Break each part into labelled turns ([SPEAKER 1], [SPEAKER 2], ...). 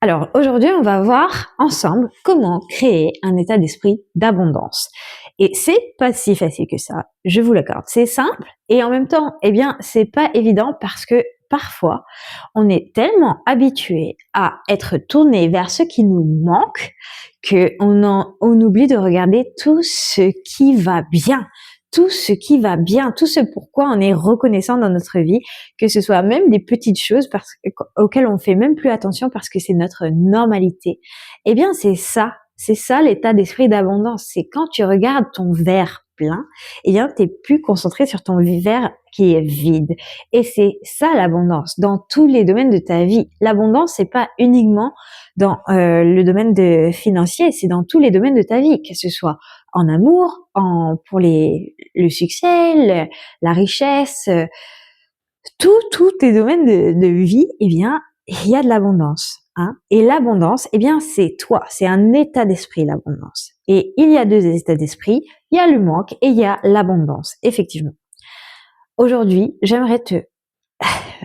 [SPEAKER 1] Alors aujourd'hui, on va voir ensemble comment créer un état d'esprit d'abondance. Et c'est pas si facile que ça, je vous l'accorde. C'est simple et en même temps, eh bien, c'est pas évident parce que parfois, on est tellement habitué à être tourné vers ce qui nous manque on oublie de regarder tout ce qui va bien. Tout ce qui va bien, tout ce pourquoi on est reconnaissant dans notre vie, que ce soit même des petites choses auxquelles on fait même plus attention parce que c'est notre normalité. Eh bien, c'est ça l'état d'esprit d'abondance. C'est quand tu regardes ton verre plein, eh bien, t'es plus concentré sur ton verre qui est vide. Et c'est ça l'abondance dans tous les domaines de ta vie. L'abondance, c'est pas uniquement dans le domaine financier, c'est dans tous les domaines de ta vie, que ce soit en amour, pour le succès, la richesse, tous tes domaines de vie, eh bien, il y a de l'abondance. Hein. Et l'abondance, eh bien, c'est toi, c'est un état d'esprit, l'abondance. Et il y a deux états d'esprit, il y a le manque et il y a l'abondance, effectivement. Aujourd'hui, j'aimerais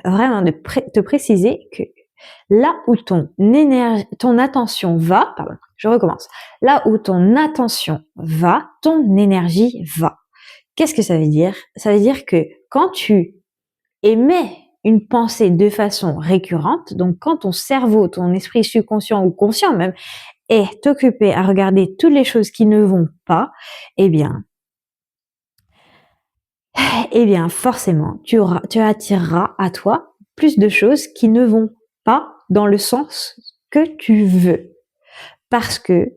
[SPEAKER 1] vraiment te préciser que là où ton attention va, pardon, je recommence. Là où ton attention va, ton énergie va. Qu'est-ce que ça veut dire? Ça veut dire que quand tu émets une pensée de façon récurrente, donc quand ton cerveau, ton esprit subconscient ou conscient même, est occupé à regarder toutes les choses qui ne vont pas, eh bien forcément, tu attireras à toi plus de choses qui ne vont pas dans le sens que tu veux. Parce que,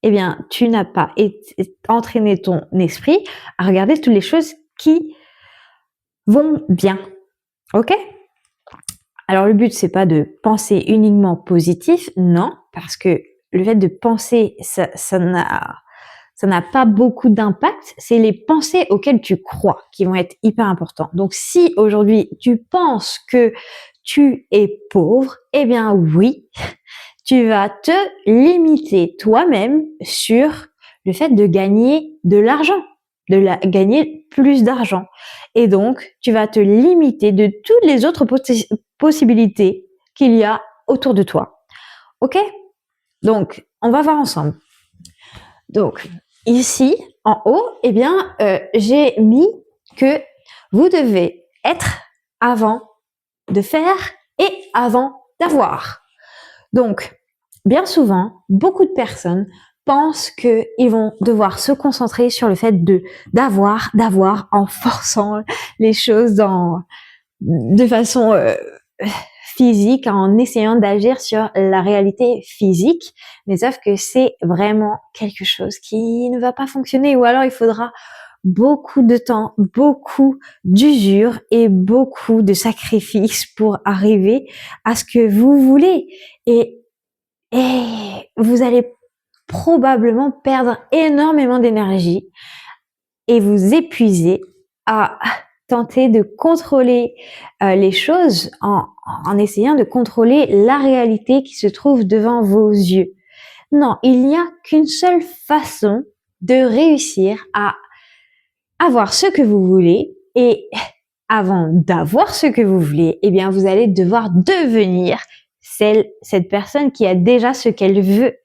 [SPEAKER 1] eh bien, tu n'as pas entraîné ton esprit à regarder toutes les choses qui vont bien. Ok? Alors, le but, c'est pas de penser uniquement positif, non, parce que le fait de penser, ça n'a pas beaucoup d'impact. C'est les pensées auxquelles tu crois qui vont être hyper importants. Donc, si aujourd'hui, tu penses que tu es pauvre, eh bien, oui, tu vas te limiter toi-même sur le fait de gagner de l'argent, gagner plus d'argent. Et donc, tu vas te limiter de toutes les autres possibilités qu'il y a autour de toi. Ok? Donc, on va voir ensemble. Donc, ici, en haut, eh bien, j'ai mis que vous devez être avant de faire et avant d'avoir. Donc, bien souvent, beaucoup de personnes pensent qu'ils vont devoir se concentrer sur le fait d'avoir en forçant les choses de façon physique, en essayant d'agir sur la réalité physique, mais sauf que c'est vraiment quelque chose qui ne va pas fonctionner, ou alors il faudra beaucoup de temps, beaucoup d'usure et beaucoup de sacrifices pour arriver à ce que vous voulez. Et vous allez probablement perdre énormément d'énergie et vous épuiser à tenter de contrôler les choses en essayant de contrôler la réalité qui se trouve devant vos yeux. Non, il n'y a qu'une seule façon de réussir à avoir ce que vous voulez, et avant d'avoir ce que vous voulez, eh bien, vous allez devoir devenir cette personne qui a déjà ce qu'elle veut.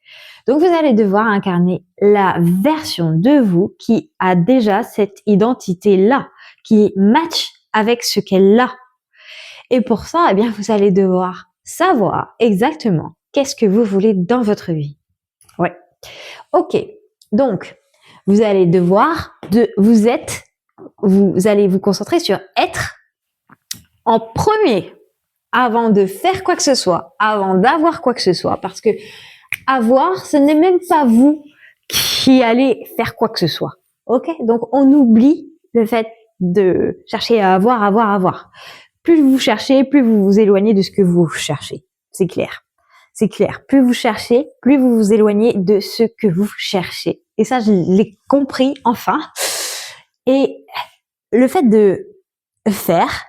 [SPEAKER 1] Donc, vous allez devoir incarner la version de vous qui a déjà cette identité-là, qui match avec ce qu'elle a. Et pour ça, eh bien, vous allez devoir savoir exactement qu'est-ce que vous voulez dans votre vie. Ouais. Ok. Donc, vous allez devoir vous allez vous concentrer sur être en premier avant de faire quoi que ce soit, avant d'avoir quoi que ce soit, parce que avoir, ce n'est même pas vous qui allez faire quoi que ce soit. Ok? Donc, on oublie le fait de chercher à avoir. Plus vous cherchez, plus vous vous éloignez de ce que vous cherchez. C'est clair. C'est clair. Plus vous cherchez, plus vous vous éloignez de ce que vous cherchez. Et ça, je l'ai compris enfin. Et le fait de faire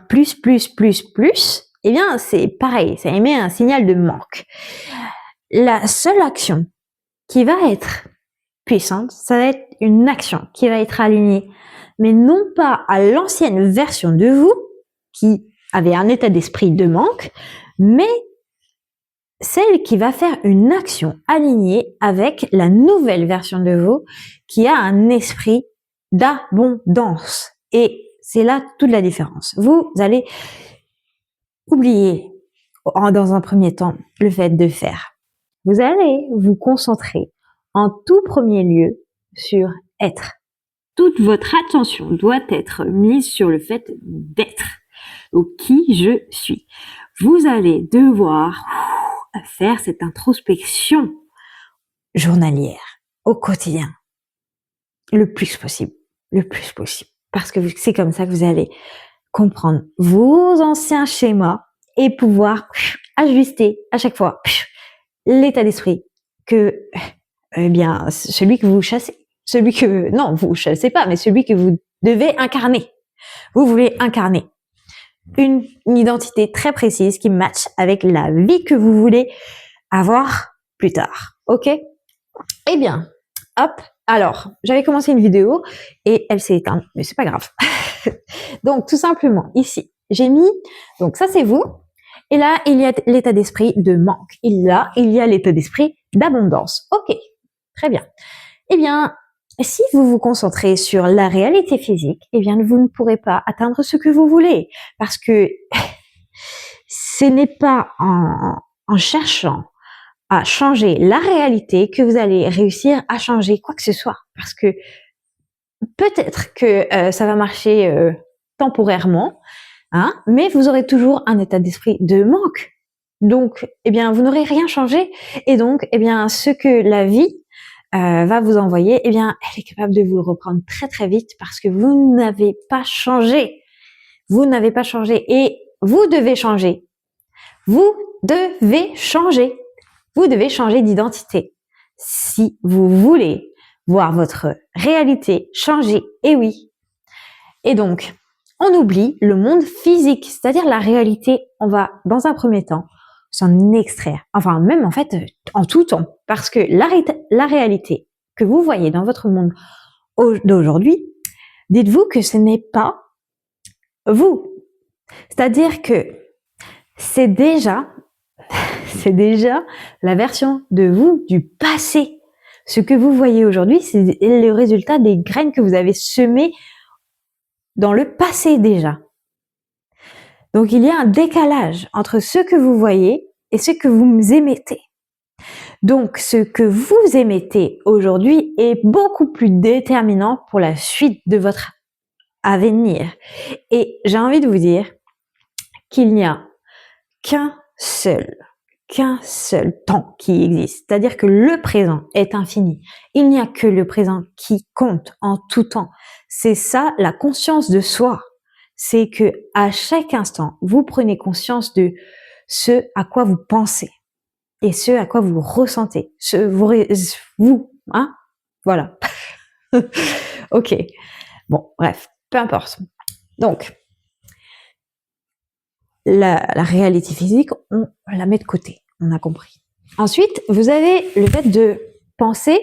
[SPEAKER 1] plus, eh bien, c'est pareil. Ça émet un signal de manque. La seule action qui va être puissante, ça va être une action qui va être alignée, mais non pas à l'ancienne version de vous, qui avait un état d'esprit de manque, mais celle qui va faire une action alignée avec la nouvelle version de vous qui a un esprit d'abondance. Et c'est là toute la différence. Vous allez oublier, dans un premier temps, le fait de faire. Vous allez vous concentrer en tout premier lieu sur être. Toute votre attention doit être mise sur le fait d'être. Donc, qui je suis. Vous allez devoir faire cette introspection journalière au quotidien. Le plus possible. Le plus possible. Parce que c'est comme ça que vous allez comprendre vos anciens schémas et pouvoir ajuster à chaque fois l'état d'esprit que, eh bien, celui que vous chassez. Non, vous chassez pas, mais celui que vous devez incarner. Vous voulez incarner une identité très précise qui matche avec la vie que vous voulez avoir plus tard. Ok? Eh bien, hop. Alors, j'avais commencé une vidéo et elle s'est éteinte, mais c'est pas grave. Donc, tout simplement, ici, j'ai mis, donc ça c'est vous, et là, il y a l'état d'esprit de manque. Et là, il y a l'état d'esprit d'abondance. Ok, très bien. Eh bien, si vous vous concentrez sur la réalité physique, eh bien, vous ne pourrez pas atteindre ce que vous voulez. Parce que ce n'est pas en cherchant à changer la réalité que vous allez réussir à changer quoi que ce soit. Parce que peut-être que ça va marcher temporairement, hein, mais vous aurez toujours un état d'esprit de manque. Donc, eh bien, vous n'aurez rien changé. Et donc, eh bien, ce que la vie va vous envoyer, eh bien, elle est capable de vous le reprendre très très vite parce que vous n'avez pas changé. Vous n'avez pas changé et vous devez changer. Vous devez changer. Vous devez changer d'identité. Si vous voulez voir votre réalité changer, et oui. Et donc, on oublie le monde physique, c'est-à-dire la réalité. On va, dans un premier temps, s'en extraire. Enfin, même en fait, en tout temps. Parce que la réalité que vous voyez dans votre monde d'aujourd'hui, dites-vous que ce n'est pas vous. C'est-à-dire que c'est déjà la version de vous du passé. Ce que vous voyez aujourd'hui, c'est le résultat des graines que vous avez semées dans le passé déjà. Donc, il y a un décalage entre ce que vous voyez et ce que vous émettez. Donc, ce que vous émettez aujourd'hui est beaucoup plus déterminant pour la suite de votre avenir. Et j'ai envie de vous dire qu'il n'y a qu'un seul temps qui existe. C'est-à-dire que le présent est infini. Il n'y a que le présent qui compte en tout temps. C'est ça, la conscience de soi. C'est que à chaque instant, vous prenez conscience de ce à quoi vous pensez et ce à quoi vous ressentez. Vous, hein? Voilà. Ok. Bon, bref, peu importe. Donc, la réalité physique, on la met de côté. On a compris. Ensuite, vous avez le fait de penser,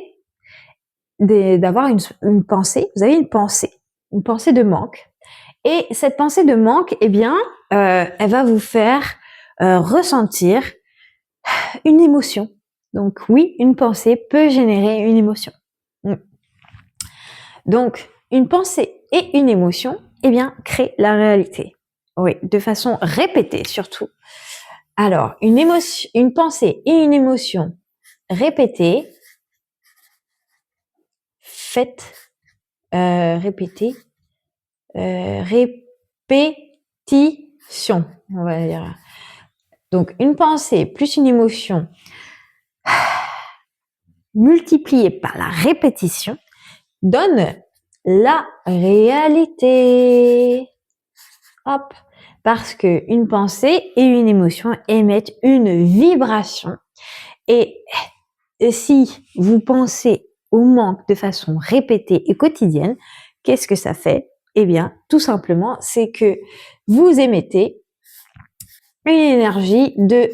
[SPEAKER 1] d'avoir une pensée. Vous avez une pensée de manque. Et cette pensée de manque, eh bien, elle va vous faire ressentir une émotion. Donc oui, une pensée peut générer une émotion. Donc, une pensée et une émotion, eh bien, créent la réalité. Oui, de façon répétée surtout. Alors, une pensée et une émotion répétées, répétition, on va dire. Donc, une pensée plus une émotion multipliée par la répétition donne la réalité. Hop. Parce que une pensée et une émotion émettent une vibration. Et si vous pensez au manque de façon répétée et quotidienne, qu'est-ce que ça fait? Eh bien, tout simplement, c'est que vous émettez une énergie de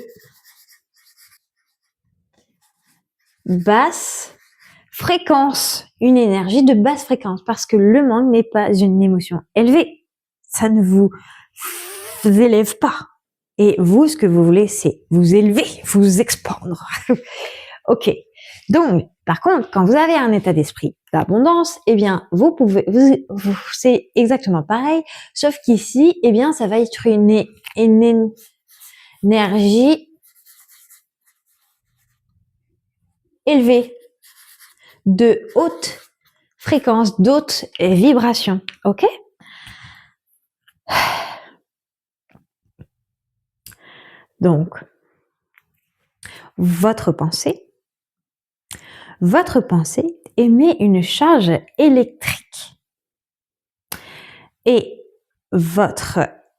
[SPEAKER 1] basse fréquence. Une énergie de basse fréquence. Parce que le manque n'est pas une émotion élevée. Ça ne vous élève pas. Et vous, ce que vous voulez, c'est vous élever, vous expandre. Ok. Donc, par contre, quand vous avez un état d'esprit d'abondance, eh bien, c'est exactement pareil, sauf qu'ici, eh bien, ça va être une énergie élevée, de haute fréquence, d'haute vibration. Ok? Donc, votre pensée émet une charge électrique et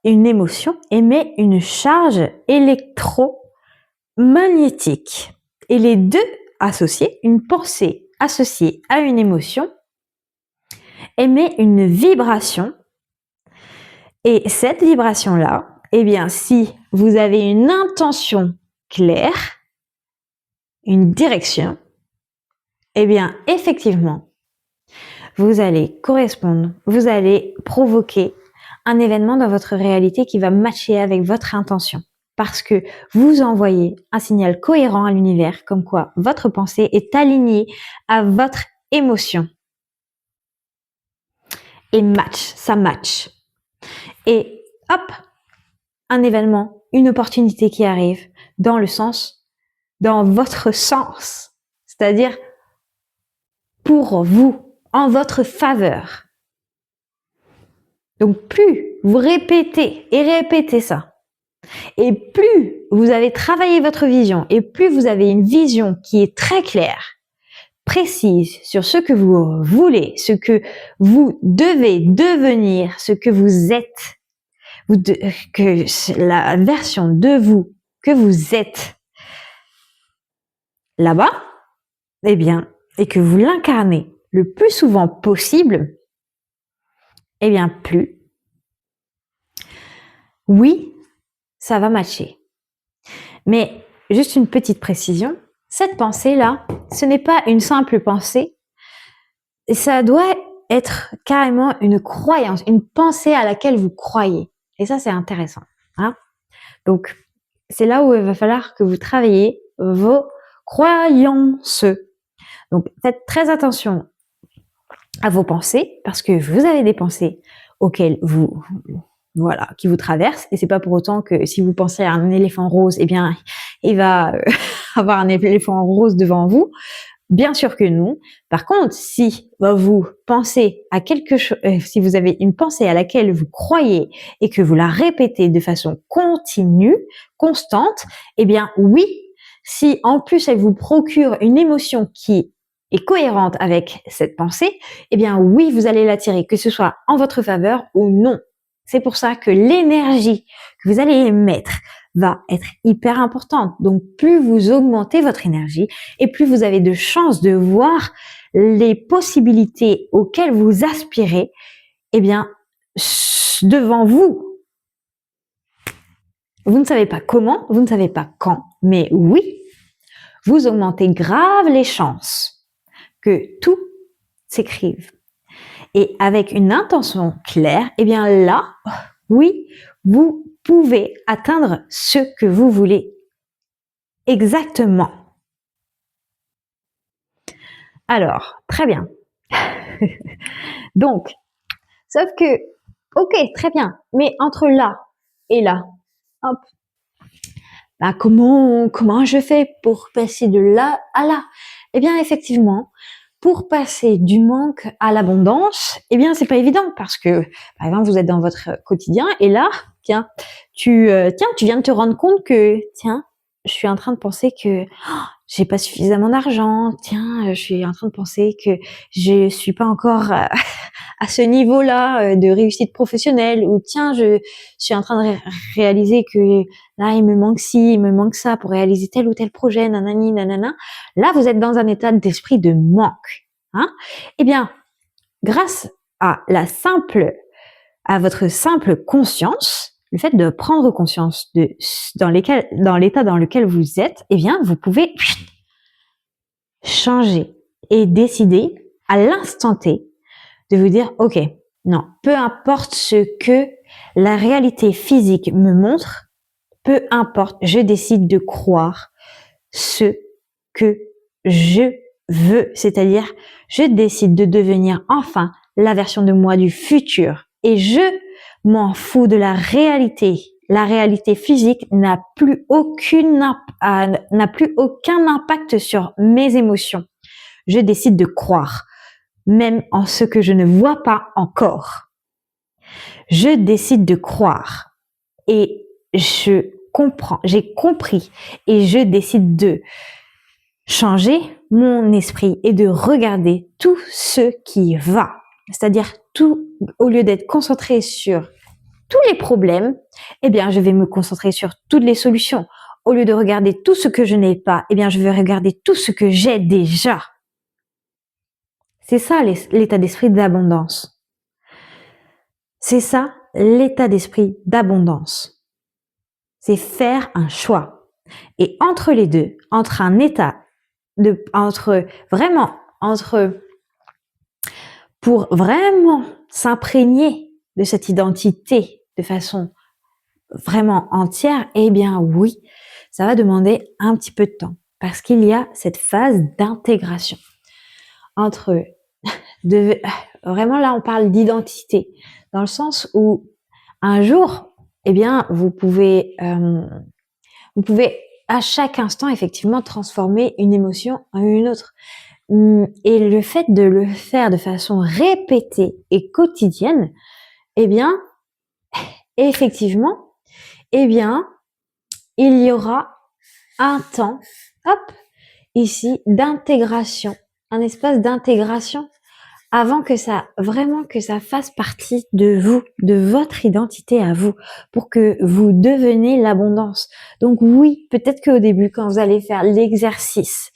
[SPEAKER 1] une émotion émet une charge électromagnétique. Et les deux associés, une pensée associée à une émotion, émet une vibration. Et cette vibration-là, eh bien, si vous avez une intention claire, une direction, eh bien, effectivement, vous allez correspondre, vous allez provoquer un événement dans votre réalité qui va matcher avec votre intention. Parce que vous envoyez un signal cohérent à l'univers, comme quoi votre pensée est alignée à votre émotion. Et ça match. Et hop, un événement, une opportunité qui arrive dans votre sens. C'est-à-dire pour vous, en votre faveur. Donc plus vous répétez et répétez ça, et plus vous avez travaillé votre vision, et plus vous avez une vision qui est très claire, précise sur ce que vous voulez, ce que vous devez devenir, ce que vous êtes, que la version de vous que vous êtes là-bas, eh bien, et que vous l'incarnez le plus souvent possible, eh bien, plus, oui, ça va matcher. Mais juste une petite précision, cette pensée-là, ce n'est pas une simple pensée, ça doit être carrément une croyance, une pensée à laquelle vous croyez. Et ça, c'est intéressant. Hein? Donc, c'est là où il va falloir que vous travaillez vos croyances. Donc, faites très attention à vos pensées, parce que vous avez des pensées auxquelles qui vous traversent, et c'est pas pour autant que si vous pensez à un éléphant rose, eh bien, il va avoir un éléphant rose devant vous. Bien sûr que non. Par contre, si vous pensez à quelque chose, si vous avez une pensée à laquelle vous croyez et que vous la répétez de façon continue, constante, eh bien oui, si en plus elle vous procure une émotion qui est cohérente avec cette pensée, eh bien oui, vous allez l'attirer, que ce soit en votre faveur ou non. C'est pour ça que l'énergie que vous allez émettre va être hyper importante. Donc, plus vous augmentez votre énergie et plus vous avez de chances de voir les possibilités auxquelles vous aspirez, eh bien, devant vous. Vous ne savez pas comment, vous ne savez pas quand, mais oui, vous augmentez grave les chances que tout s'écrive. Et avec une intention claire, eh bien là, oui, vous pouvez atteindre ce que vous voulez. Exactement. Alors, très bien. Donc, sauf que, ok, très bien, mais entre là et là, hop, comment je fais pour passer de là à là? Eh bien, effectivement, pour passer du manque à l'abondance, eh bien, c'est pas évident parce que, par exemple, vous êtes dans votre quotidien et là, tu viens de te rendre compte que, je suis en train de penser que j'ai pas suffisamment d'argent. Je suis en train de penser que je suis pas encore à ce niveau-là de réussite professionnelle. Ou je suis en train de réaliser que là, il me manque ci, il me manque ça pour réaliser tel ou tel projet, nanani, nanana. Là, vous êtes dans un état d'esprit de manque. Eh bien, grâce à votre simple conscience, le fait de prendre conscience dans l'état dans lequel vous êtes, eh bien, vous pouvez changer et décider à l'instant T de vous dire, ok, non, peu importe ce que la réalité physique me montre, peu importe, je décide de croire ce que je veux. C'est-à-dire, je décide de devenir enfin la version de moi du futur. Et je m'en fous de la réalité. La réalité physique n'a plus aucun impact sur mes émotions. Je décide de croire, même en ce que je ne vois pas encore. Je décide de croire et je comprends, j'ai compris et je décide de changer mon esprit et de regarder tout ce qui va. C'est-à-dire tout, au lieu d'être concentré sur tous les problèmes, eh bien, je vais me concentrer sur toutes les solutions. Au lieu de regarder tout ce que je n'ai pas, eh bien, je vais regarder tout ce que j'ai déjà. C'est ça l'état d'esprit d'abondance. C'est ça l'état d'esprit d'abondance. C'est faire un choix. Et entre les deux, entre un état pour vraiment s'imprégner de cette identité de façon vraiment entière, eh bien oui, ça va demander un petit peu de temps parce qu'il y a cette phase d'intégration vraiment là on parle d'identité dans le sens où un jour, eh bien vous pouvez à chaque instant effectivement transformer une émotion en une autre. Et le fait de le faire de façon répétée et quotidienne, eh bien, effectivement, eh bien, il y aura un temps, ici, d'intégration, un espace d'intégration avant que ça fasse partie de vous, de votre identité à vous, pour que vous deveniez l'abondance. Donc oui, peut-être qu'au début, quand vous allez faire l'exercice,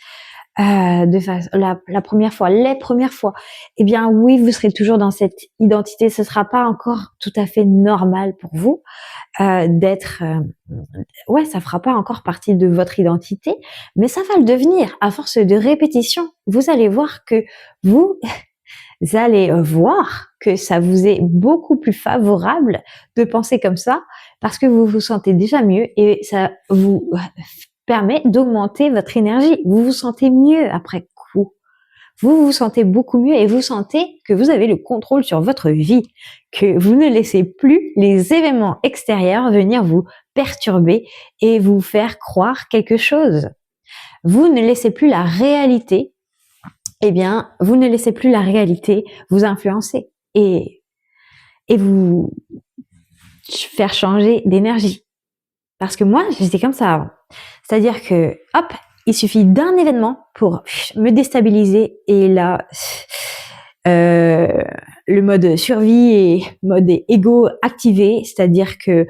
[SPEAKER 1] la première fois, les premières fois, eh bien oui, vous serez toujours dans cette identité. Ce sera pas encore tout à fait normal pour vous ça fera pas encore partie de votre identité, mais ça va le devenir à force de répétition. Vous allez voir que vous allez voir que ça vous est beaucoup plus favorable de penser comme ça parce que vous vous sentez déjà mieux et ça vous permet d'augmenter votre énergie. Vous vous sentez mieux après coup. Vous vous sentez beaucoup mieux et vous sentez que vous avez le contrôle sur votre vie, que vous ne laissez plus les événements extérieurs venir vous perturber et vous faire croire quelque chose. Vous ne laissez plus la réalité, vous ne laissez plus la réalité vous influencer et vous faire changer d'énergie. Parce que moi, j'étais comme ça avant. C'est-à-dire que, il suffit d'un événement pour me déstabiliser et là, le mode survie et mode égo activé, c'est-à-dire que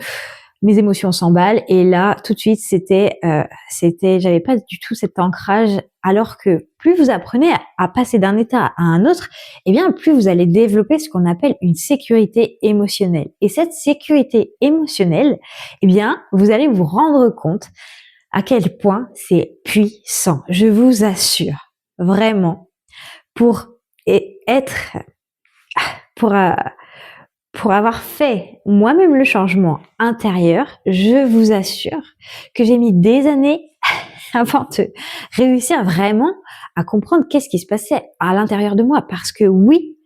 [SPEAKER 1] mes émotions s'emballent et là, tout de suite, j'avais pas du tout cet ancrage. Alors que plus vous apprenez à passer d'un état à un autre, eh bien, plus vous allez développer ce qu'on appelle une sécurité émotionnelle. Et cette sécurité émotionnelle, eh bien, vous allez vous rendre compte à quel point c'est puissant. Je vous assure, vraiment, pour avoir fait moi-même le changement intérieur, je vous assure que j'ai mis des années avant de réussir vraiment à comprendre qu'est-ce qui se passait à l'intérieur de moi. Parce que oui,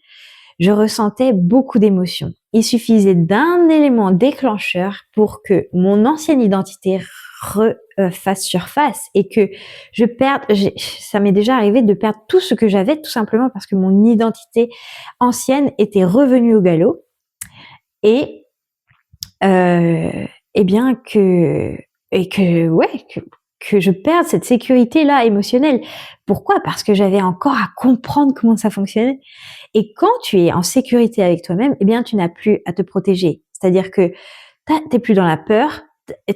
[SPEAKER 1] je ressentais beaucoup d'émotions. Il suffisait d'un élément déclencheur pour que mon ancienne identité refasse surface et que ça m'est déjà arrivé de perdre tout ce que j'avais tout simplement parce que mon identité ancienne était revenue au galop et que je perde cette sécurité-là émotionnelle. Pourquoi? Parce que j'avais encore à comprendre comment ça fonctionnait. Et quand tu es en sécurité avec toi-même, eh bien, tu n'as plus à te protéger. C'est-à-dire que t'es plus dans la peur,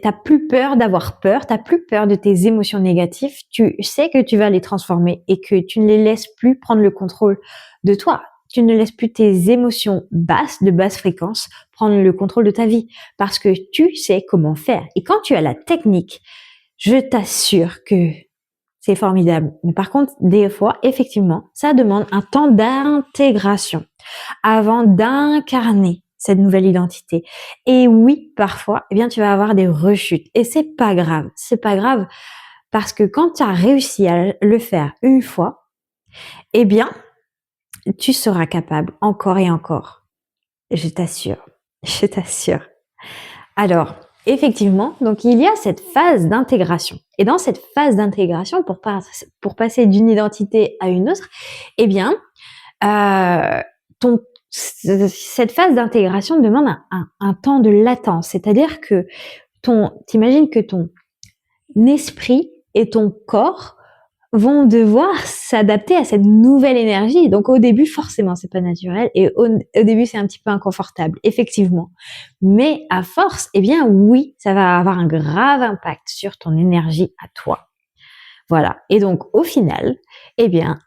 [SPEAKER 1] t'as plus peur d'avoir peur, t'as plus peur de tes émotions négatives. Tu sais que tu vas les transformer et que tu ne les laisses plus prendre le contrôle de toi. Tu ne laisses plus tes émotions de basse fréquence, prendre le contrôle de ta vie parce que tu sais comment faire. Et quand tu as la technique, je t'assure que c'est formidable. Mais par contre, des fois, effectivement, ça demande un temps d'intégration avant d'incarner cette nouvelle identité. Et oui, parfois, eh bien, tu vas avoir des rechutes. Et c'est pas grave. C'est pas grave parce que quand tu as réussi à le faire une fois, eh bien, tu seras capable encore et encore. Je t'assure. Je t'assure. Alors, effectivement, donc il y a cette phase d'intégration. Et dans cette phase d'intégration, pour passer d'une identité à une autre, eh bien, cette phase d'intégration demande un temps de latence. C'est-à-dire que t'imagines que ton esprit et ton corps vont devoir s'adapter à cette nouvelle énergie. Donc au début, forcément, c'est pas naturel et au début, c'est un petit peu inconfortable, effectivement. Mais à force, eh bien oui, ça va avoir un grave impact sur ton énergie à toi. Voilà. Et donc au final, eh bien,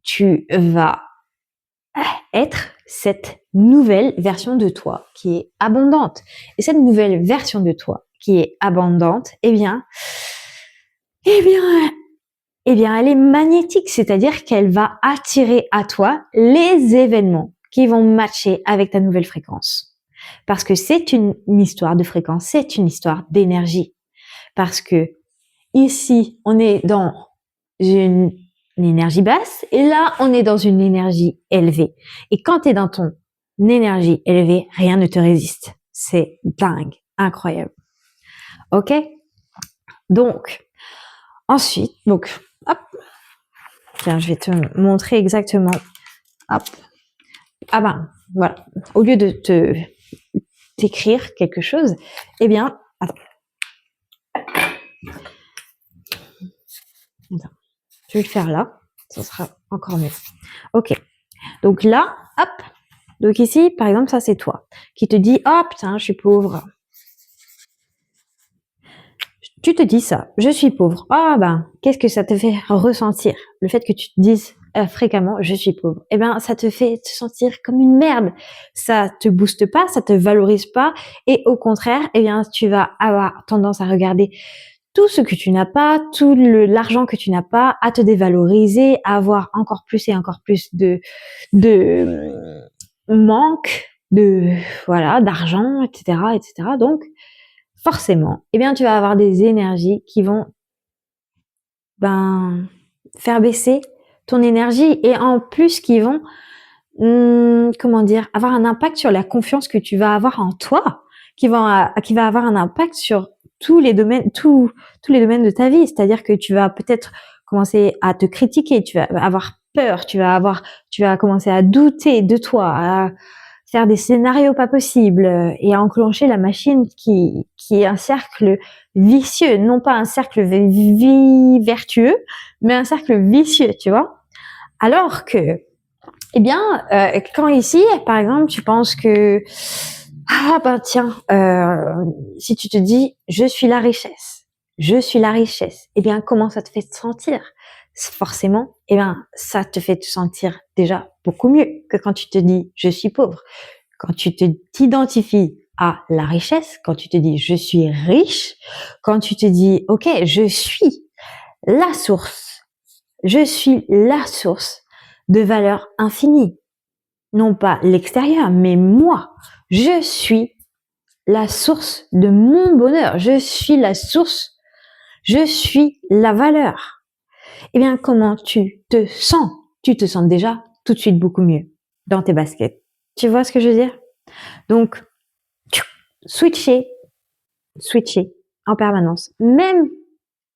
[SPEAKER 1] tu vas être cette nouvelle version de toi qui est abondante. Et cette nouvelle version de toi qui est abondante, eh bien, elle est magnétique, c'est-à-dire qu'elle va attirer à toi les événements qui vont matcher avec ta nouvelle fréquence. Parce que c'est une histoire de fréquence, c'est une histoire d'énergie. Parce que ici, on est dans une énergie basse et là, on est dans une énergie élevée. Et quand tu es dans ton énergie élevée, rien ne te résiste. C'est dingue, incroyable. Ok? Donc, ensuite, hop, tiens, je vais te montrer exactement, hop, ah ben, voilà, au lieu de t'écrire quelque chose, eh bien, attends, je vais le faire là, ça sera encore mieux. Ok, donc là, hop, donc ici, par exemple, ça c'est toi, qui te dit, oh putain, je suis pauvre. Tu te dis ça, je suis pauvre. Ah ben, qu'est-ce que ça te fait ressentir? Le fait que tu te dises fréquemment, je suis pauvre. Eh ben, ça te fait te sentir comme une merde. Ça te booste pas, ça te valorise pas. Et au contraire, eh bien, tu vas avoir tendance à regarder tout ce que tu n'as pas, tout l'argent que tu n'as pas, à te dévaloriser, à avoir encore plus et encore plus de manque, d'argent, etc., etc. Donc, forcément, eh bien, tu vas avoir des énergies qui vont, faire baisser ton énergie et en plus qui vont, avoir un impact sur la confiance que tu vas avoir en toi, qui va avoir un impact sur tous les domaines de ta vie. C'est-à-dire que tu vas peut-être commencer à te critiquer, tu vas avoir peur, tu vas commencer à douter de toi, à faire des scénarios pas possibles et à enclencher la machine qui est un cercle vicieux, non pas un cercle vertueux, mais un cercle vicieux, tu vois. Alors que, eh bien, quand ici, par exemple, tu penses que, si tu te dis, je suis la richesse, eh bien, comment ça te fait te sentir? Forcément, eh bien, ça te fait te sentir déjà beaucoup mieux que quand tu te dis, je suis pauvre. Quand tu t'identifies à la richesse, quand tu te dis, je suis riche, quand tu te dis, ok, je suis la source de valeur infinie. Non pas l'extérieur, mais moi. Je suis la source de mon bonheur. Je suis la source. Je suis la valeur. Eh bien, comment tu te sens? Tu te sens déjà tout de suite beaucoup mieux dans tes baskets. Tu vois ce que je veux dire? Donc, switcher en permanence. Même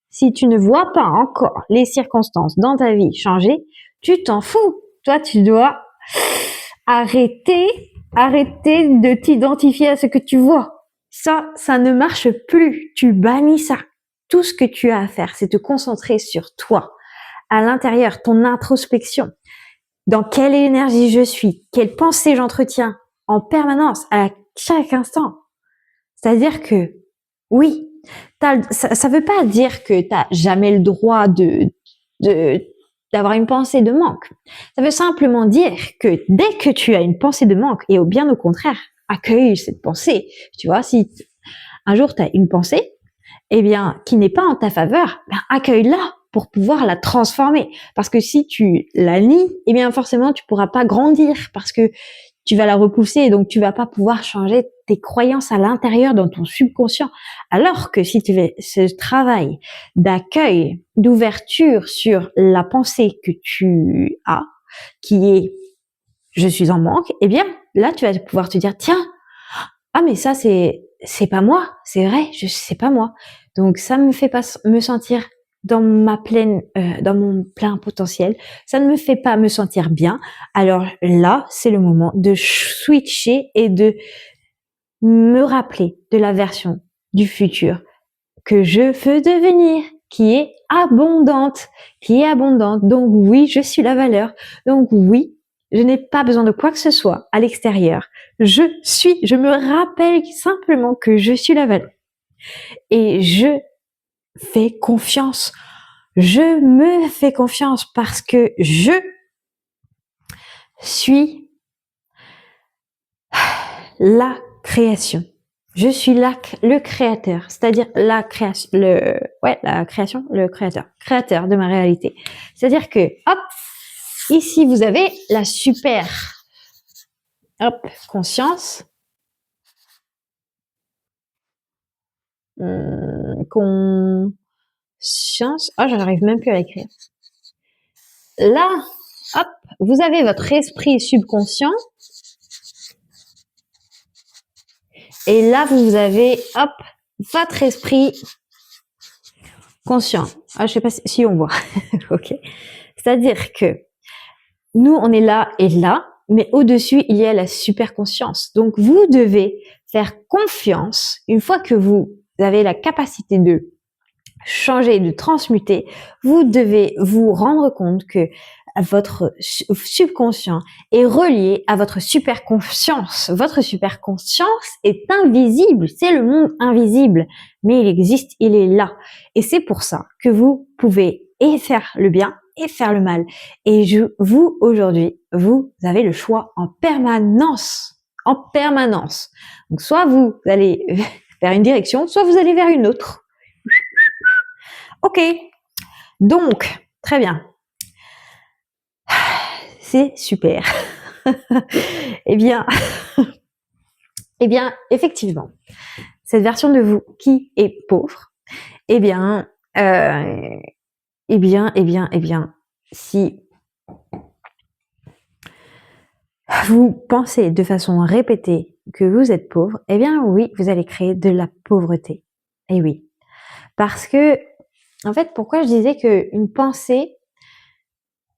[SPEAKER 1] si tu ne vois pas encore les circonstances dans ta vie changer, tu t'en fous. Toi, tu dois arrêter de t'identifier à ce que tu vois. Ça ne marche plus. Tu bannis ça. Tout ce que tu as à faire, c'est te concentrer sur toi, à l'intérieur, ton introspection. Dans quelle énergie je suis? Quelle pensée j'entretiens en permanence, à chaque instant? C'est-à-dire que, oui, ça veut pas dire que t'as jamais le droit d'avoir une pensée de manque. Ça veut simplement dire que dès que tu as une pensée de manque, et bien au contraire, accueille cette pensée. Tu vois, si un jour tu as une pensée, eh bien, qui n'est pas en ta faveur, accueille-la pour pouvoir la transformer. Parce que si tu la nies, eh bien, forcément, tu pourras pas grandir parce que tu vas la repousser et donc tu vas pas pouvoir changer tes croyances à l'intérieur dans ton subconscient. Alors que si tu fais ce travail d'accueil, d'ouverture sur la pensée que tu as, qui est je suis en manque, eh bien là tu vas pouvoir te dire tiens, ah mais ça c'est pas moi, c'est vrai, c'est pas moi. Donc ça me fait pas me sentir dans dans mon plein potentiel. Ça ne me fait pas me sentir bien. Alors là, c'est le moment de switcher et de me rappeler de la version du futur que je veux devenir, qui est abondante, Donc oui, je suis la valeur. Donc oui, je n'ai pas besoin de quoi que ce soit à l'extérieur. Je me rappelle simplement que je suis la valeur. Et je fais confiance. Je me fais confiance parce que je suis la création. Je suis le créateur, c'est-à-dire la création, le créateur de ma réalité. C'est-à-dire que, hop, ici vous avez la super, hop, conscience, conscience. Oh, j'arrive même plus à l'écrire. Là, hop, vous avez votre esprit subconscient. Et là, vous avez, hop, votre esprit conscient. Ah, je sais pas si on voit. Ok. C'est-à-dire que nous, on est là et là, mais au-dessus, il y a la super conscience. Donc, vous devez faire confiance une fois que vous avez la capacité de changer, de transmuter. Vous devez vous rendre compte que votre subconscient est relié à votre super conscience. Votre super conscience est invisible, c'est le monde invisible, mais il existe, il est là. Et c'est pour ça que vous pouvez et faire le bien et faire le mal. Et vous, aujourd'hui, vous avez le choix en permanence. En permanence. Donc, soit vous allez vers une direction, soit vous allez vers une autre. Ok. Donc, très bien. C'est super. Eh bien, effectivement, cette version de vous qui est pauvre, eh bien, si vous pensez de façon répétée que vous êtes pauvre, eh bien oui, vous allez créer de la pauvreté. Et oui. Parce que, en fait, pourquoi je disais qu'une pensée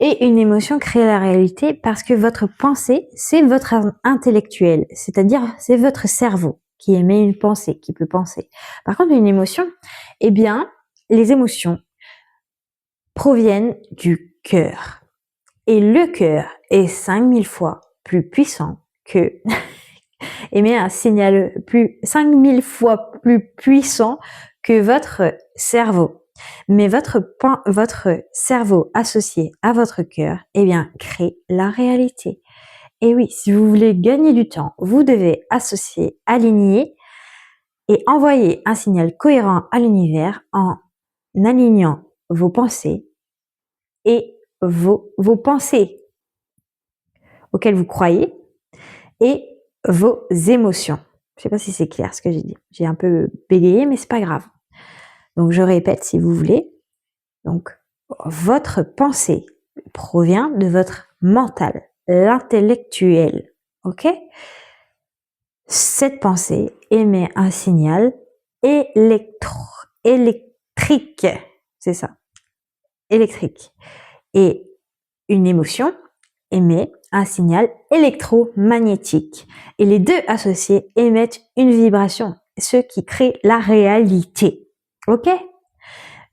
[SPEAKER 1] et une émotion crée la réalité? Parce que votre pensée, c'est votre intellectuel, c'est-à-dire c'est votre cerveau qui émet une pensée, qui peut penser. Par contre, une émotion, eh bien, les émotions proviennent du cœur. Et le cœur est 5000 fois plus puissant que émet un signal 5000 fois plus puissant que votre cerveau. Mais votre cerveau associé à votre cœur, eh bien, crée la réalité. Et oui, si vous voulez gagner du temps, vous devez associer, aligner et envoyer un signal cohérent à l'univers en alignant vos pensées et vos pensées auxquelles vous croyez et vos émotions. Je sais pas si c'est clair ce que j'ai dit. J'ai un peu bégayé, mais c'est pas grave. Donc, je répète si vous voulez. Donc, votre pensée provient de votre mental, l'intellectuel. Ok? Cette pensée émet un signal électrique. C'est ça. Électrique. Et une émotion émet un signal électromagnétique. Et les deux associés émettent une vibration, ce qui crée la réalité. Ok?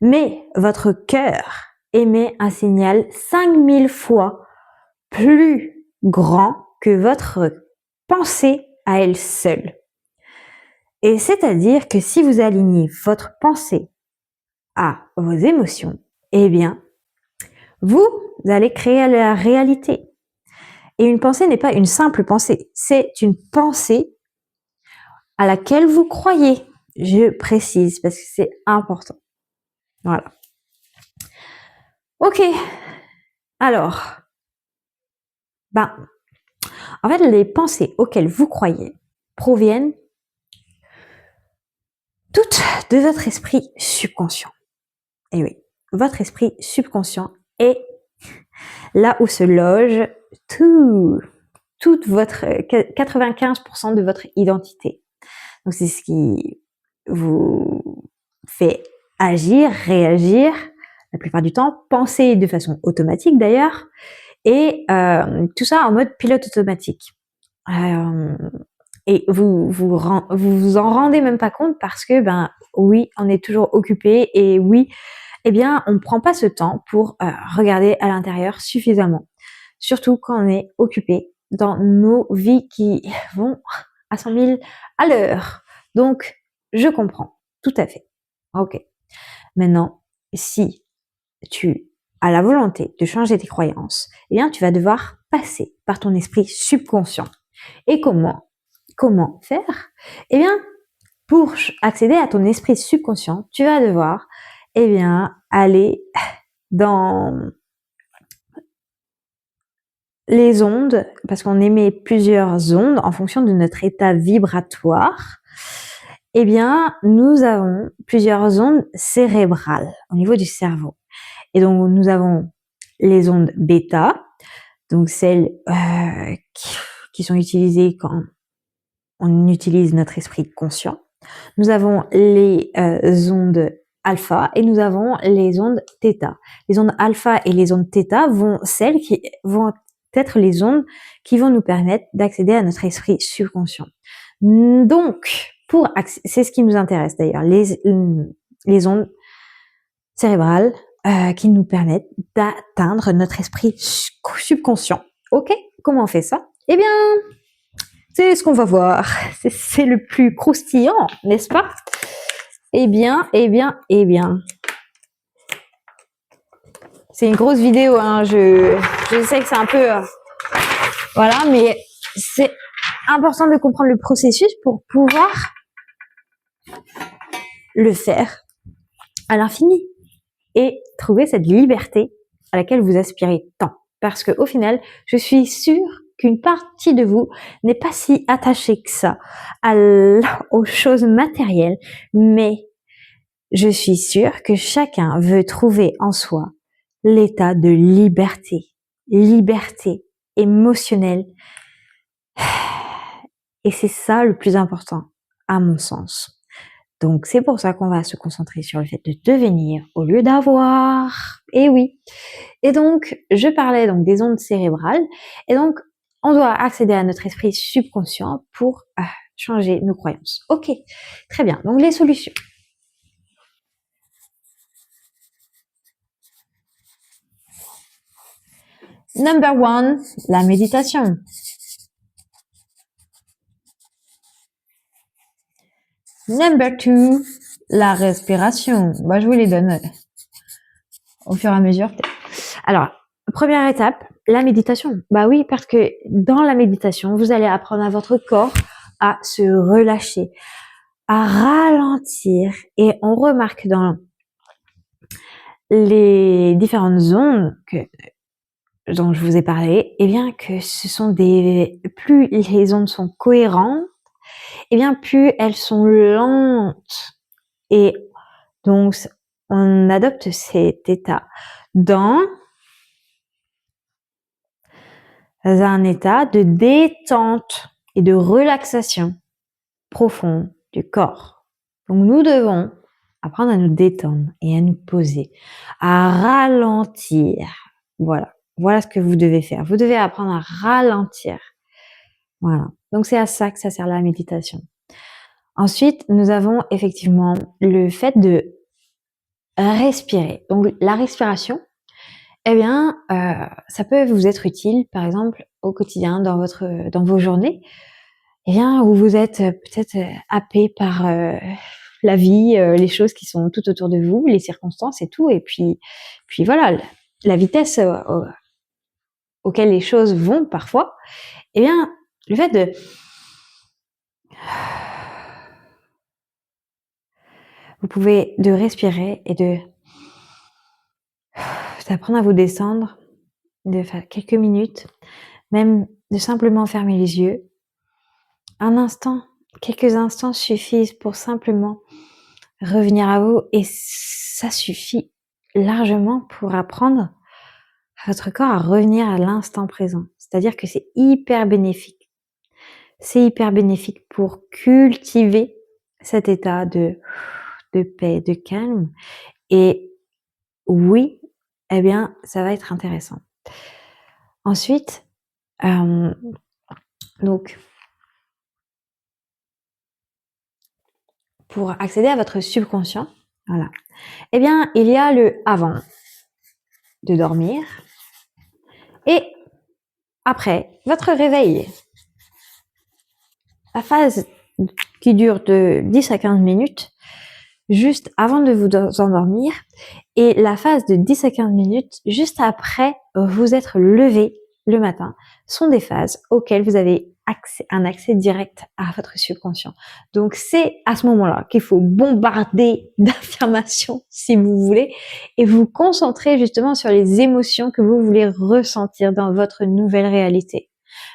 [SPEAKER 1] Mais votre cœur émet un signal 5000 fois plus grand que votre pensée à elle seule. Et c'est-à-dire que si vous alignez votre pensée à vos émotions, eh bien, vous allez créer la réalité. Et une pensée n'est pas une simple pensée, c'est une pensée à laquelle vous croyez. Je précise parce que c'est important. Voilà. Ok. Alors, En fait, les pensées auxquelles vous croyez proviennent toutes de votre esprit subconscient. Et oui, votre esprit subconscient est là où se loge toute votre 95% de votre identité. Donc c'est ce qui vous fait agir, réagir, la plupart du temps, penser de façon automatique d'ailleurs, et tout ça en mode pilote automatique. Et vous en rendez même pas compte parce que oui, on est toujours occupé et oui, eh bien, on ne prend pas ce temps pour regarder à l'intérieur suffisamment. Surtout quand on est occupé dans nos vies qui vont à 100 000 à l'heure. Donc, je comprends, tout à fait. Ok. Maintenant, si tu as la volonté de changer tes croyances, eh bien, tu vas devoir passer par ton esprit subconscient. Et comment faire? Eh bien, pour accéder à ton esprit subconscient, tu vas devoir, eh bien, aller dans les ondes, parce qu'on émet plusieurs ondes en fonction de notre état vibratoire. Eh bien, nous avons plusieurs ondes cérébrales au niveau du cerveau. Et donc, nous avons les ondes bêta, donc celles qui sont utilisées quand on utilise notre esprit conscient. Nous avons les ondes alpha et nous avons les ondes θ. Les ondes alpha et les ondes θ vont être les ondes qui vont nous permettre d'accéder à notre esprit subconscient. Donc, c'est ce qui nous intéresse d'ailleurs, les ondes cérébrales qui nous permettent d'atteindre notre esprit subconscient. Ok, comment on fait ça? Eh bien, c'est ce qu'on va voir. C'est le plus croustillant, n'est-ce pas? Eh bien. C'est une grosse vidéo, hein. Je sais que c'est un peu... voilà, mais c'est important de comprendre le processus pour pouvoir le faire à l'infini et trouver cette liberté à laquelle vous aspirez tant. Parce qu'au final, je suis sûre qu'une partie de vous n'est pas si attachée que ça aux choses matérielles, mais je suis sûre que chacun veut trouver en soi l'état de liberté émotionnelle. Et c'est ça le plus important, à mon sens. Donc, c'est pour ça qu'on va se concentrer sur le fait de devenir au lieu d'avoir. Et oui. Et donc, je parlais donc des ondes cérébrales. Et donc, on doit accéder à notre esprit subconscient pour changer nos croyances. Ok, très bien. Donc, les solutions. Number 1, la méditation. Number 2, la respiration. Je vous les donne au fur et à mesure. Alors, première étape, la méditation. Oui, parce que dans la méditation, vous allez apprendre à votre corps à se relâcher, à ralentir. Et on remarque dans les différentes zones dont je vous ai parlé, eh bien que ce sont plus les ondes sont cohérentes, eh bien plus elles sont lentes. Et donc, on adopte cet état dans un état de détente et de relaxation profonde du corps. Donc, nous devons apprendre à nous détendre et à nous poser, à ralentir. Voilà ce que vous devez faire. Vous devez apprendre à ralentir. Voilà. Donc, c'est à ça que ça sert la méditation. Ensuite, nous avons effectivement le fait de respirer. Donc, la respiration, eh bien, ça peut vous être utile, par exemple, au quotidien, dans vos journées, eh bien, où vous êtes peut-être happé par la vie, les choses qui sont tout autour de vous, les circonstances et tout, et puis voilà, la vitesse auquel les choses vont parfois, eh bien, le fait de respirer et d'apprendre à vous descendre, de faire quelques minutes, même de simplement fermer les yeux. Un instant, quelques instants suffisent pour simplement revenir à vous et ça suffit largement pour apprendre à votre corps à revenir à l'instant présent. C'est-à-dire que c'est hyper bénéfique. C'est hyper bénéfique pour cultiver cet état de paix, de calme. Et oui, eh bien, ça va être intéressant. Ensuite, donc, pour accéder à votre subconscient, voilà, eh bien, il y a le avant de dormir et après votre réveil. La phase qui dure de 10 à 15 minutes, juste avant de vous endormir, et la phase de 10 à 15 minutes, juste après vous être levé le matin, sont des phases auxquelles vous avez un accès direct à votre subconscient. Donc c'est à ce moment-là qu'il faut bombarder d'affirmations, si vous voulez, et vous concentrer justement sur les émotions que vous voulez ressentir dans votre nouvelle réalité.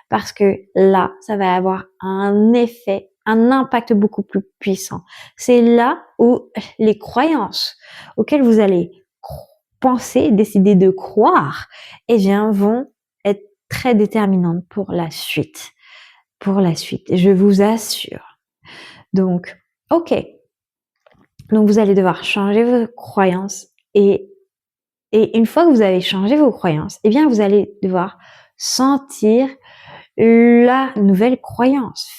[SPEAKER 1] Parce que là, ça va avoir un effet, un impact beaucoup plus puissant. C'est là où les croyances auxquelles vous allez penser, décider de croire, eh bien, vont être très déterminantes pour la suite. Pour la suite, je vous assure. Donc, ok. Donc, vous allez devoir changer vos croyances et une fois que vous avez changé vos croyances, eh bien, vous allez devoir sentir la nouvelle croyance.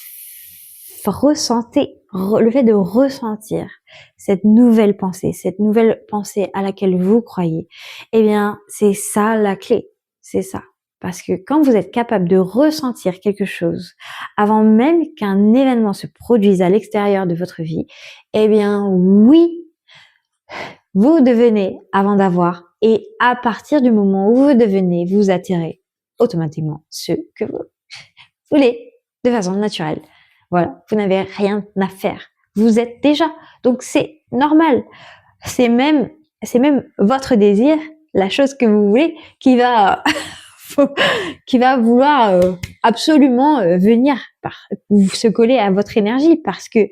[SPEAKER 1] Ressentez, le fait de ressentir cette nouvelle pensée à laquelle vous croyez, eh bien, c'est ça la clé. C'est ça. Parce que quand vous êtes capable de ressentir quelque chose avant même qu'un événement se produise à l'extérieur de votre vie, eh bien, oui, vous devenez avant d'avoir, et à partir du moment où vous devenez, vous attirez automatiquement ce que vous voulez de façon naturelle. Voilà, vous n'avez rien à faire. Vous êtes déjà. Donc c'est normal. C'est même votre désir, la chose que vous voulez, qui va vouloir absolument venir se coller à votre énergie, parce que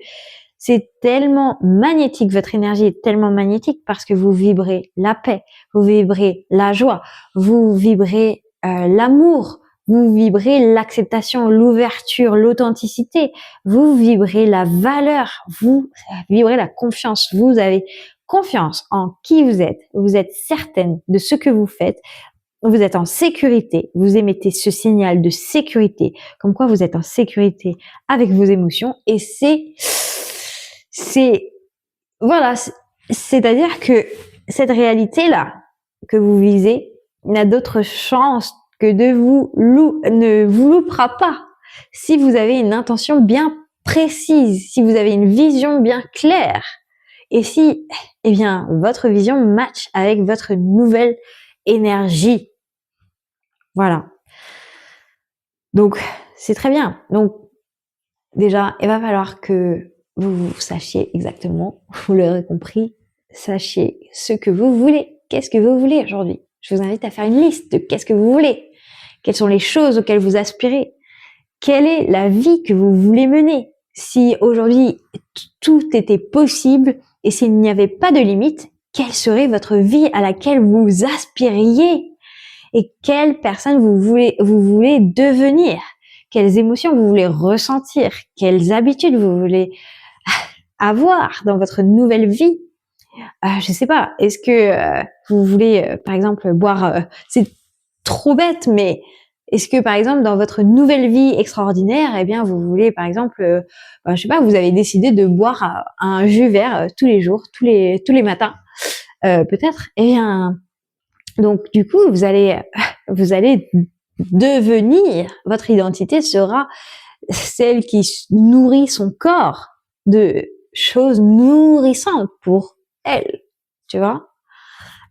[SPEAKER 1] c'est tellement magnétique, votre énergie est tellement magnétique parce que vous vibrez la paix, vous vibrez la joie, vous vibrez l'amour, vous vibrez l'acceptation, l'ouverture, l'authenticité, vous vibrez la valeur, vous vibrez la confiance, vous avez confiance en qui vous êtes certaine de ce que vous faites, vous êtes en sécurité, vous émettez ce signal de sécurité, comme quoi vous êtes en sécurité avec vos émotions, et voilà, c'est-à-dire que cette réalité-là que vous visez n'a d'autre chance que de ne vous loupera pas. Si vous avez une intention bien précise, si vous avez une vision bien claire, et si, eh bien, votre vision match avec votre nouvelle énergie. Voilà. Donc, c'est très bien. Donc, déjà, il va falloir que vous sachiez exactement, vous l'aurez compris, sachiez ce que vous voulez. Qu'est-ce que vous voulez aujourd'hui? Je vous invite à faire une liste de qu'est-ce que vous voulez. Quelles sont les choses auxquelles vous aspirez? Quelle est la vie que vous voulez mener? Si aujourd'hui tout était possible et s'il n'y avait pas de limite, quelle serait votre vie à laquelle vous aspiriez? Et quelle personne vous voulez devenir? Quelles émotions vous voulez ressentir? Quelles habitudes vous voulez avoir dans votre nouvelle vie? Je sais pas. Est-ce que vous voulez, par exemple, boire? C'est trop bête, mais est-ce que, par exemple, dans votre nouvelle vie extraordinaire, eh bien, vous voulez, par exemple, je sais pas, vous avez décidé de boire un jus vert tous les jours, tous les matins, peut-être. Eh bien, donc du coup, vous allez devenir, votre identité sera celle qui nourrit son corps de choses nourrissantes pour elle, tu vois.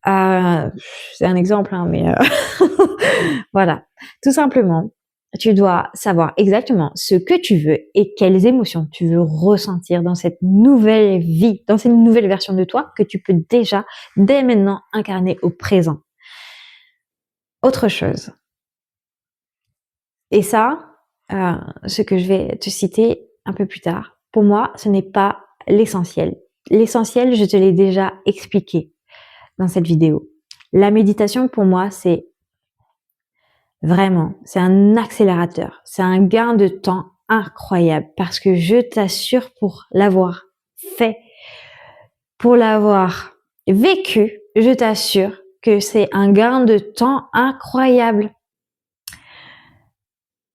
[SPEAKER 1] C'est un exemple, hein, mais voilà. Tout simplement, tu dois savoir exactement ce que tu veux et quelles émotions tu veux ressentir dans cette nouvelle vie, dans cette nouvelle version de toi que tu peux déjà, dès maintenant, incarner au présent. Autre chose. Et ça, ce que je vais te citer un peu plus tard, pour moi, ce n'est pas l'essentiel. L'essentiel, je te l'ai déjà expliqué dans cette vidéo. La méditation, pour moi, c'est un accélérateur. C'est un gain de temps incroyable parce que je t'assure, pour l'avoir fait, pour l'avoir vécu, je t'assure que c'est un gain de temps incroyable.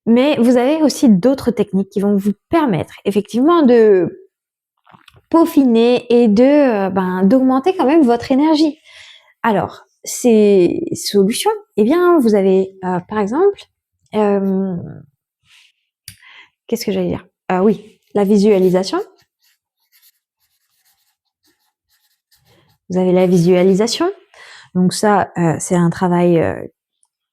[SPEAKER 1] Mais vous avez aussi d'autres techniques qui vont vous permettre effectivement de peaufiner et d'augmenter quand même votre énergie. Alors, ces solutions, eh bien, vous avez par exemple, qu'est-ce que j'allais dire? Oui, la visualisation. Vous avez la visualisation. Donc ça, c'est un travail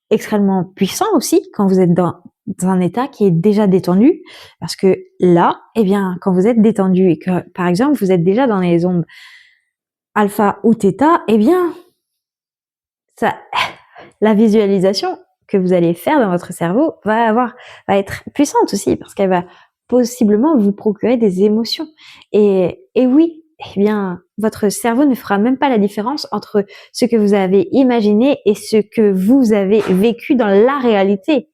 [SPEAKER 1] extrêmement puissant aussi quand vous êtes dans un état qui est déjà détendu. Parce que là, eh bien, quand vous êtes détendu et que, par exemple, vous être déjà dans les ondes alpha ou theta, eh bien, ça, la visualisation que vous allez faire dans votre cerveau va être puissante aussi parce qu'elle va possiblement vous procurer des émotions. Et oui, eh bien, votre cerveau ne fera même pas la différence entre ce que vous avez imaginé et ce que vous avez vécu dans la réalité.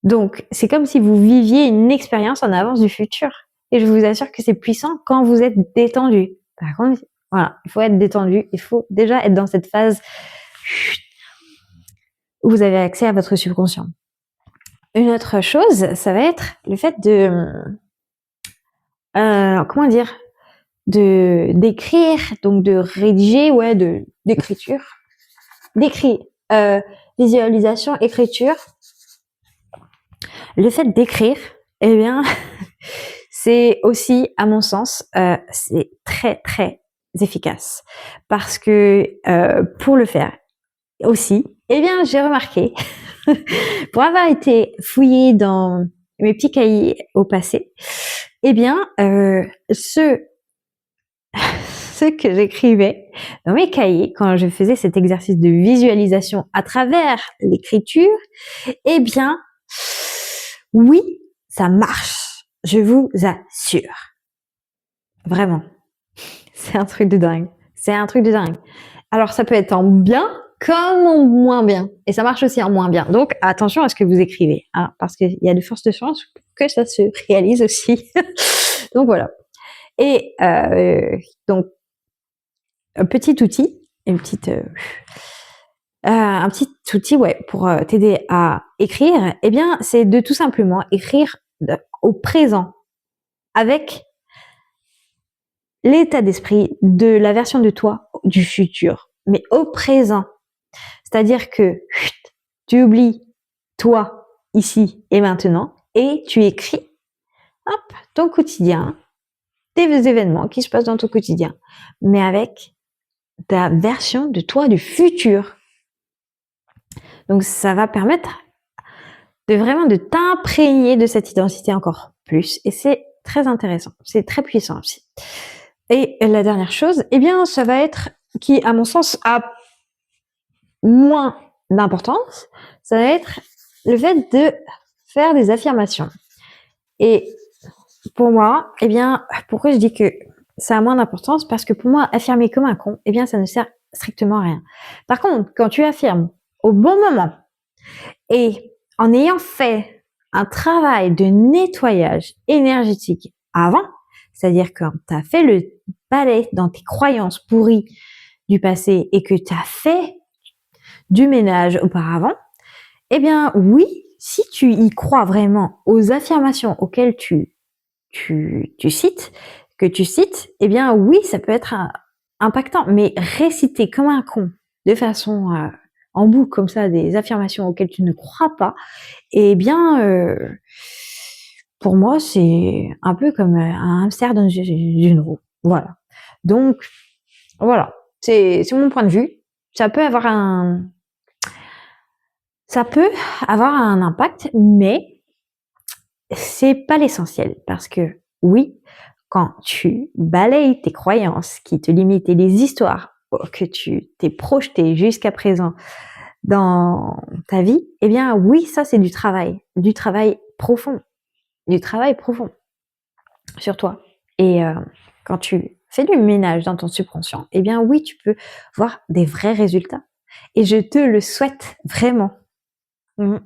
[SPEAKER 1] Donc, c'est comme si vous viviez une expérience en avance du futur. Et je vous assure que c'est puissant quand vous êtes détendu. Par contre, voilà, il faut être détendu. Il faut déjà être dans cette phase où vous avez accès à votre subconscient. Une autre chose, ça va être le fait d'écrire, donc de rédiger, d'écrire, visualisation, écriture. Le fait d'écrire, eh bien, c'est aussi, à mon sens, c'est très très efficace parce que pour le faire aussi, eh bien, j'ai remarqué, pour avoir été fouillée dans mes petits cahiers au passé, eh bien, ce que j'écrivais dans mes cahiers quand je faisais cet exercice de visualisation à travers l'écriture, eh bien, oui, ça marche. Je vous assure. Vraiment. C'est un truc de dingue. C'est un truc de dingue. Alors, ça peut être en bien comme en moins bien. Et ça marche aussi en moins bien. Donc, attention à ce que vous écrivez. Hein, parce qu'il y a de fortes chances que ça se réalise aussi. Donc, voilà. Et donc, un petit outil, un petit outil, pour t'aider à écrire, eh bien, c'est de tout simplement écrire au présent avec l'état d'esprit de la version de toi du futur, mais au présent. C'est-à-dire que tu oublies toi ici et maintenant et tu écris ton quotidien, des événements qui se passent dans ton quotidien, mais avec ta version de toi du futur. Donc ça va permettre de t'imprégner de cette identité encore plus et c'est très intéressant, c'est très puissant aussi. Et la dernière chose, eh bien, ça va être, qui à mon sens a moins d'importance, ça va être le fait de faire des affirmations. Et pour moi, eh bien, pourquoi je dis que ça a moins d'importance? Parce que pour moi, affirmer comme un con, eh bien, ça ne sert strictement à rien. Par contre, quand tu affirmes au bon moment et en ayant fait un travail de nettoyage énergétique avant, c'est-à-dire quand tu as fait le balai dans tes croyances pourries du passé et que tu as fait du ménage auparavant, eh bien oui, si tu y crois vraiment aux affirmations auxquelles tu cites, eh bien oui, ça peut être impactant, mais réciter comme un con, de façon en boucle comme ça, des affirmations auxquelles tu ne crois pas, eh bien, pour moi, c'est un peu comme un hamster dans une roue. Voilà. Donc, voilà. C'est mon point de vue. Ça peut avoir un impact, mais c'est pas l'essentiel. Parce que, oui, quand tu balayes tes croyances qui te limitent et les histoires que tu t'es projeté jusqu'à présent dans ta vie, eh bien oui, ça c'est du travail profond, du travail profond sur toi. Et quand tu fais du ménage dans ton subconscient, eh bien oui, tu peux voir des vrais résultats. Et je te le souhaite vraiment. Mmh.